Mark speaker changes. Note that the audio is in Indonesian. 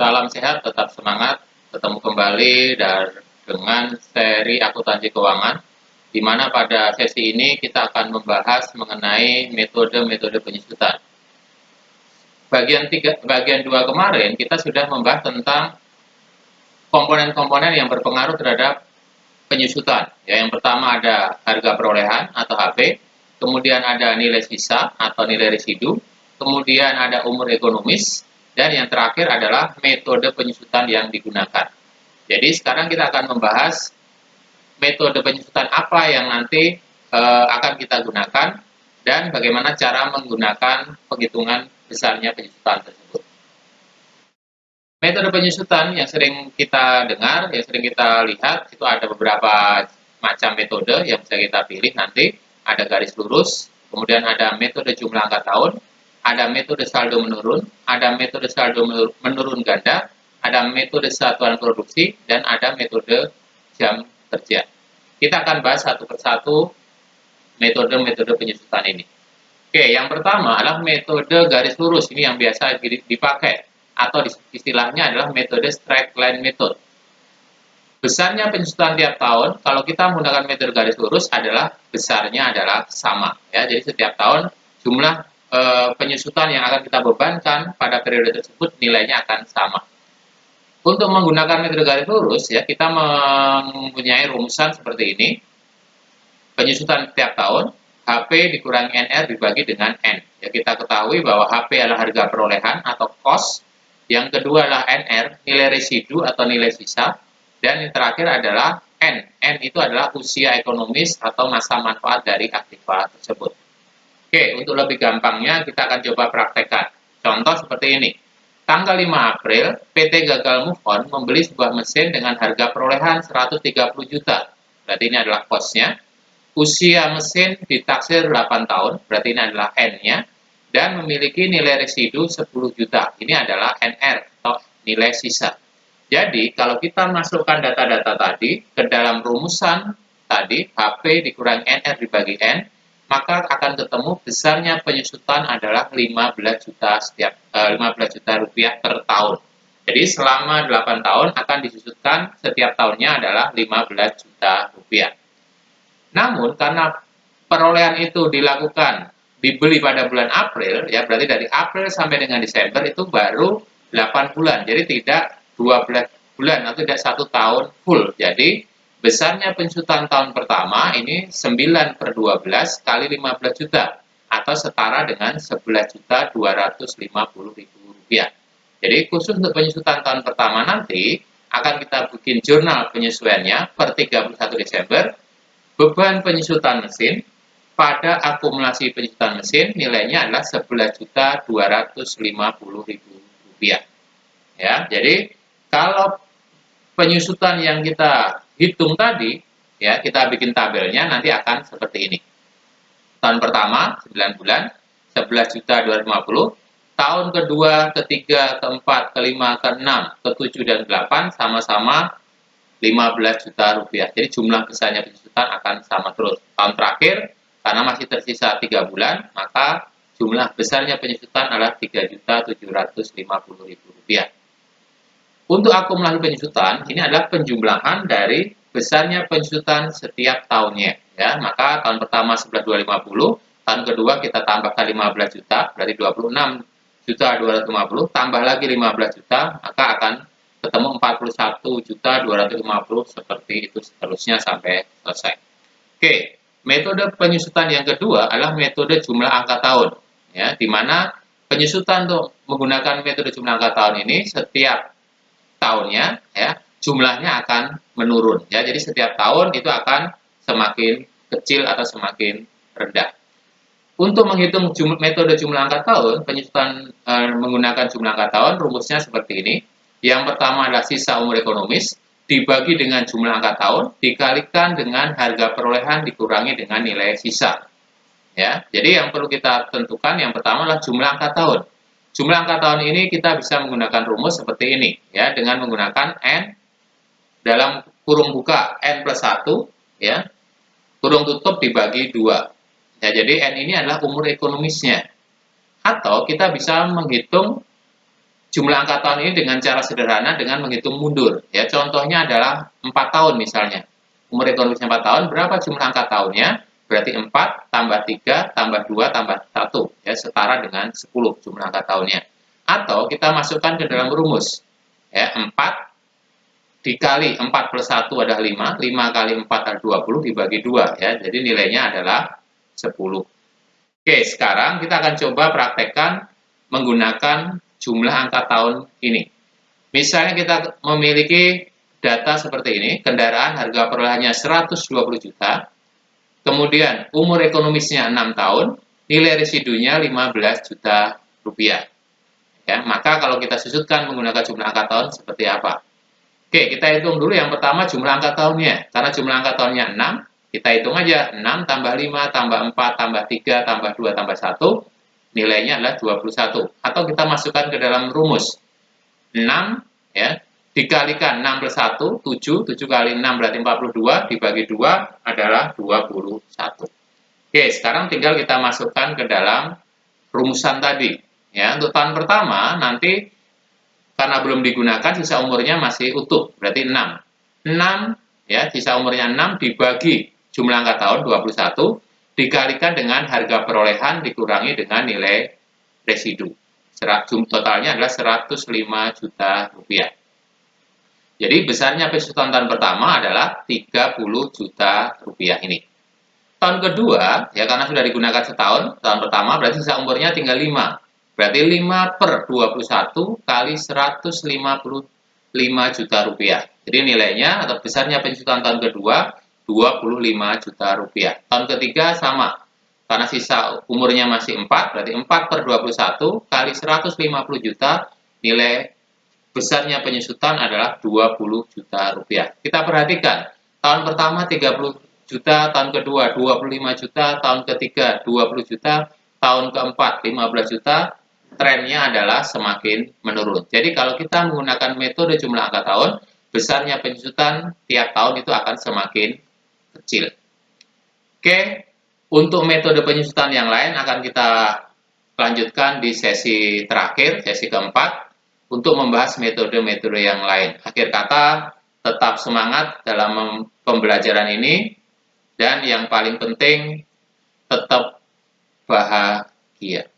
Speaker 1: Salam sehat, tetap semangat. Ketemu kembali dengan seri akuntansi keuangan, di mana pada sesi ini kita akan membahas mengenai metode-metode penyusutan. Bagian 2 kemarin kita sudah membahas tentang komponen-komponen yang berpengaruh terhadap penyusutan. Ya, yang pertama ada harga perolehan atau HP, kemudian ada nilai sisa atau nilai residu, kemudian ada umur ekonomis, dan yang terakhir adalah metode penyusutan yang digunakan. Jadi sekarang kita akan membahas metode penyusutan apa yang nanti akan kita gunakan dan bagaimana cara menggunakan penghitungan besarnya penyusutan tersebut. Metode penyusutan yang sering kita dengar, yang sering kita lihat, itu ada beberapa macam metode yang bisa kita pilih nanti. Ada garis lurus, kemudian ada metode jumlah angka tahun, ada metode saldo menurun, ada metode saldo menurun ganda, ada metode satuan produksi, dan ada metode jam kerja. Kita akan bahas satu persatu metode-metode penyusutan ini. Oke, yang pertama adalah metode garis lurus. Ini yang biasa dipakai, atau istilahnya adalah metode straight line method. Besarnya penyusutan tiap tahun, kalau kita menggunakan metode garis lurus adalah besarnya adalah sama. Ya, jadi setiap tahun jumlah penyusutan yang akan kita bebankan pada periode tersebut nilainya akan sama. Untuk menggunakan metode garis lurus, ya kita mempunyai rumusan seperti ini. Penyusutan tiap tahun, HP dikurangi NR dibagi dengan N. Ya, kita ketahui bahwa HP adalah harga perolehan atau cost. Yang kedua adalah NR, nilai residu atau nilai sisa. Dan yang terakhir adalah N. N itu adalah usia ekonomis atau masa manfaat dari aktiva tersebut. Oke, untuk lebih gampangnya kita akan coba praktekkan. Contoh seperti ini. Tanggal 5 April, PT Gagal Move On membeli sebuah mesin dengan harga perolehan 130 juta. Berarti ini adalah cost-nya. Usia mesin ditaksir 8 tahun, berarti ini adalah N-nya. Dan memiliki nilai residu 10 juta. Ini adalah NR atau nilai sisa. Jadi, kalau kita masukkan data-data tadi ke dalam rumusan tadi, HP dikurangi NR dibagi N, maka akan ketemu besarnya penyusutan adalah 15 juta rupiah per tahun. Jadi, selama 8 tahun akan disusutkan setiap tahunnya adalah 15 juta rupiah. Namun, karena perolehan itu dibeli pada bulan April, ya berarti dari April sampai dengan Desember itu baru 8 bulan. Jadi tidak 12 bulan atau tidak 1 tahun full. Jadi besarnya penyusutan tahun pertama ini 9/12 kali 15 juta atau setara dengan 11.250.000 rupiah. Jadi khusus untuk penyusutan tahun pertama nanti akan kita bikin jurnal penyesuaiannya per 31 Desember. Beban penyusutan mesin pada akumulasi penyusutan mesin nilainya adalah 11.250.000 rupiah. Ya, jadi kalau penyusutan yang kita hitung tadi, ya kita bikin tabelnya nanti akan seperti ini. Tahun pertama 9 bulan 11.250. Tahun kedua, ketiga, keempat, kelima, keenam, ketujuh dan ke-8 sama-sama 15 juta rupiah. Jadi jumlah besarnya penyusutan akan sama terus. Tahun terakhir karena masih tersisa 3 bulan, maka jumlah besarnya penyusutan adalah 3.750.000 rupiah. Untuk akumulasi penyusutan, ini adalah penjumlahan dari besarnya penyusutan setiap tahunnya. Ya, maka tahun pertama 11.250, tahun kedua kita tambahkan 15 juta, berarti 26.250, tambah lagi 15 juta, maka akan ketemu 41.250 seperti itu seterusnya sampai selesai. Oke, metode penyusutan yang kedua adalah metode jumlah angka tahun. Ya, di mana penyusutan untuk menggunakan metode jumlah angka tahun ini setiap tahunnya ya jumlahnya akan menurun ya. Jadi setiap tahun itu akan semakin kecil atau semakin rendah. Untuk menghitung metode jumlah angka tahun, penyusutan menggunakan jumlah angka tahun rumusnya seperti ini. Yang pertama adalah sisa umur ekonomis dibagi dengan jumlah angka tahun dikalikan dengan harga perolehan dikurangi dengan nilai sisa. Ya, jadi yang perlu kita tentukan yang pertama adalah jumlah angka tahun. Jumlah angka tahun ini kita bisa menggunakan rumus seperti ini, ya, dengan menggunakan N dalam kurung buka N plus 1, ya, kurung tutup dibagi 2. Ya, jadi N ini adalah umur ekonomisnya. Atau kita bisa menghitung jumlah angka tahun ini dengan cara sederhana dengan menghitung mundur. Ya, contohnya adalah 4 tahun misalnya. Umur ekonomisnya 4 tahun, berapa jumlah angka tahunnya? Berarti 4 tambah 3 tambah 2 tambah 1, ya, setara dengan 10 jumlah angka tahunnya. Atau kita masukkan ke dalam rumus. Ya, 4 dikali 4 plus 1 adalah 5, 5 kali 4 adalah 20 dibagi 2, ya. Jadi nilainya adalah 10. Oke, sekarang kita akan coba praktekkan menggunakan jumlah angka tahun ini. Misalnya kita memiliki data seperti ini, kendaraan harga perolehannya 120 juta, kemudian umur ekonomisnya 6 tahun, nilai residunya 15 juta rupiah. Ya, maka kalau kita susutkan menggunakan jumlah angka tahun seperti apa? Oke, kita hitung dulu yang pertama jumlah angka tahunnya. Karena jumlah angka tahunnya 6, kita hitung aja 6 tambah 5 tambah 4 tambah 3 tambah 2 tambah 1, nilainya adalah 21. Atau kita masukkan ke dalam rumus. 6 ya, dikalikan 6 plus 1, 7, 7 kali 6 berarti 42, dibagi 2 adalah 21. Oke, sekarang tinggal kita masukkan ke dalam rumusan tadi. Ya, untuk tahun pertama nanti karena belum digunakan sisa umurnya masih utuh, berarti 6. 6 ya, sisa umurnya 6 dibagi jumlah angka tahun 21 dikalikan dengan harga perolehan dikurangi dengan nilai residu. Totalnya adalah 105 juta rupiah. Jadi besarnya penyusutan tahun pertama adalah 30 juta rupiah ini. Tahun kedua, ya karena sudah digunakan setahun, tahun pertama berarti sisa umurnya tinggal 5. Berarti 5 per 21 kali 155 juta rupiah. Jadi nilainya atau besarnya penyusutan tahun kedua 25 juta rupiah. Tahun ketiga sama. Karena sisa umurnya masih 4, berarti 4 per 21 kali 150 juta, nilai besarnya penyusutan adalah 20 juta rupiah. Kita perhatikan, tahun pertama 30 juta, tahun kedua 25 juta, tahun ketiga 20 juta, tahun keempat 15 juta, trennya adalah semakin menurun. Jadi kalau kita menggunakan metode jumlah angka tahun, besarnya penyusutan tiap tahun itu akan semakin kecil. Oke, untuk metode penyusutan yang lain akan kita lanjutkan di sesi terakhir, sesi keempat, untuk membahas metode-metode yang lain. Akhir kata, tetap semangat dalam pembelajaran ini, dan yang paling penting, tetap bahagia.